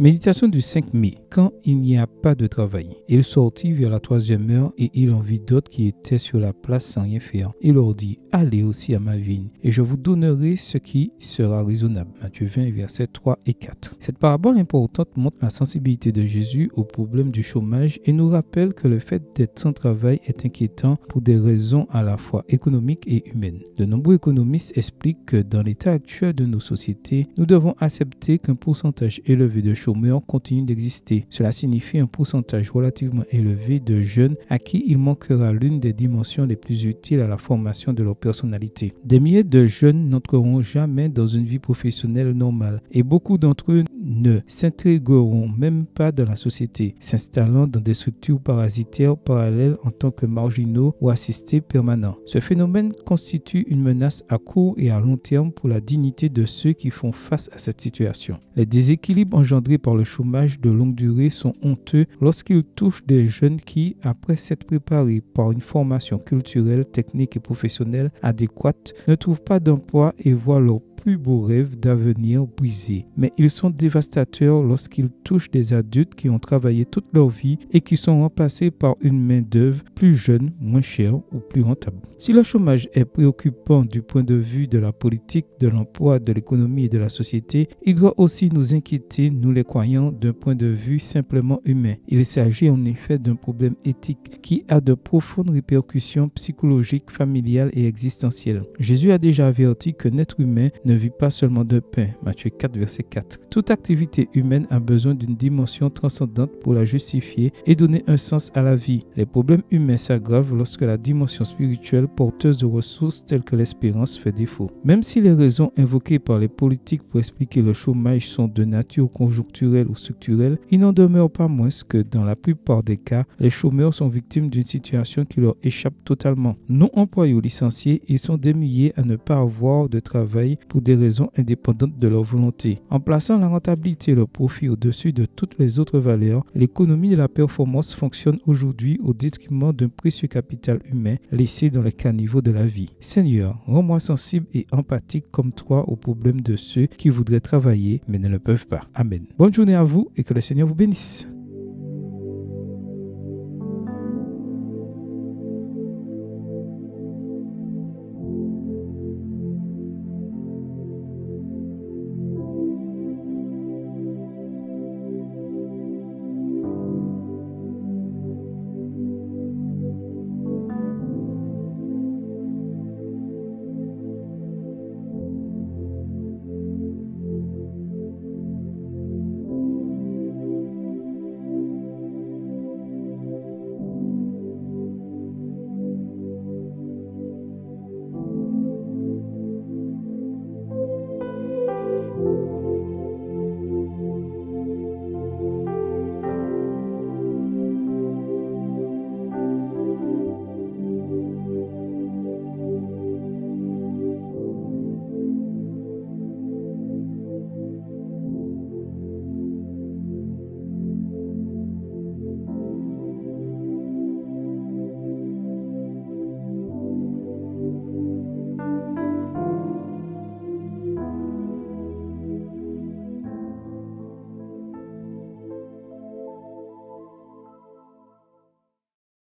Méditation du 5 mai. Quand il n'y a pas de travail. Il sortit vers la 3e heure et il en vit d'autres qui étaient sur la place sans rien faire. Il leur dit, allez aussi à ma vigne et je vous donnerai ce qui sera raisonnable. Matthieu 20, versets 3 et 4. Cette parabole importante montre la sensibilité de Jésus au problème du chômage et nous rappelle que le fait d'être sans travail est inquiétant pour des raisons à la fois économiques et humaines. De nombreux économistes expliquent que dans l'état actuel de nos sociétés, nous devons accepter qu'un pourcentage élevé de chômeurs continue d'exister. Cela signifie un pourcentage relativement élevé de jeunes à qui il manquera l'une des dimensions les plus utiles à la formation de leur personnalité. Des milliers de jeunes n'entreront jamais dans une vie professionnelle normale et beaucoup d'entre eux ne s'intégreront même pas dans la société, s'installant dans des structures parasitaires parallèles en tant que marginaux ou assistés permanents. Ce phénomène constitue une menace à court et à long terme pour la dignité de ceux qui font face à cette situation. Les déséquilibres engendrés par le chômage de longue durée sont honteux lorsqu'ils touchent des jeunes qui, après s'être préparés par une formation culturelle, technique et professionnelle adéquate, ne trouvent pas d'emploi et voient leur plus beaux rêves d'avenir brisés. Mais ils sont dévastateurs lorsqu'ils touchent des adultes qui ont travaillé toute leur vie et qui sont remplacés par une main-d'œuvre plus jeune, moins chère ou plus rentable. Si le chômage est préoccupant du point de vue de la politique, de l'emploi, de l'économie et de la société, il doit aussi nous inquiéter, nous les croyants, d'un point de vue simplement humain. Il s'agit en effet d'un problème éthique qui a de profondes répercussions psychologiques, familiales et existentielles. Jésus a déjà averti que l'être humain ne vit pas seulement de pain. Matthieu 4, verset 4. Toute activité humaine a besoin d'une dimension transcendante pour la justifier et donner un sens à la vie. Les problèmes humains s'aggravent lorsque la dimension spirituelle porteuse de ressources telles que l'espérance fait défaut. Même si les raisons invoquées par les politiques pour expliquer le chômage sont de nature conjoncturelle ou structurelle, il n'en demeure pas moins que dans la plupart des cas, les chômeurs sont victimes d'une situation qui leur échappe totalement. Non employés ou licenciés, ils sont des milliers à ne pas avoir de travail pour des raisons indépendantes de leur volonté. En plaçant la rentabilité et le profit au-dessus de toutes les autres valeurs, l'économie de la performance fonctionne aujourd'hui au détriment d'un précieux capital humain laissé dans le caniveau de la vie. Seigneur, rends-moi sensible et empathique comme toi aux problèmes de ceux qui voudraient travailler mais ne le peuvent pas. Amen. Bonne journée à vous et que le Seigneur vous bénisse.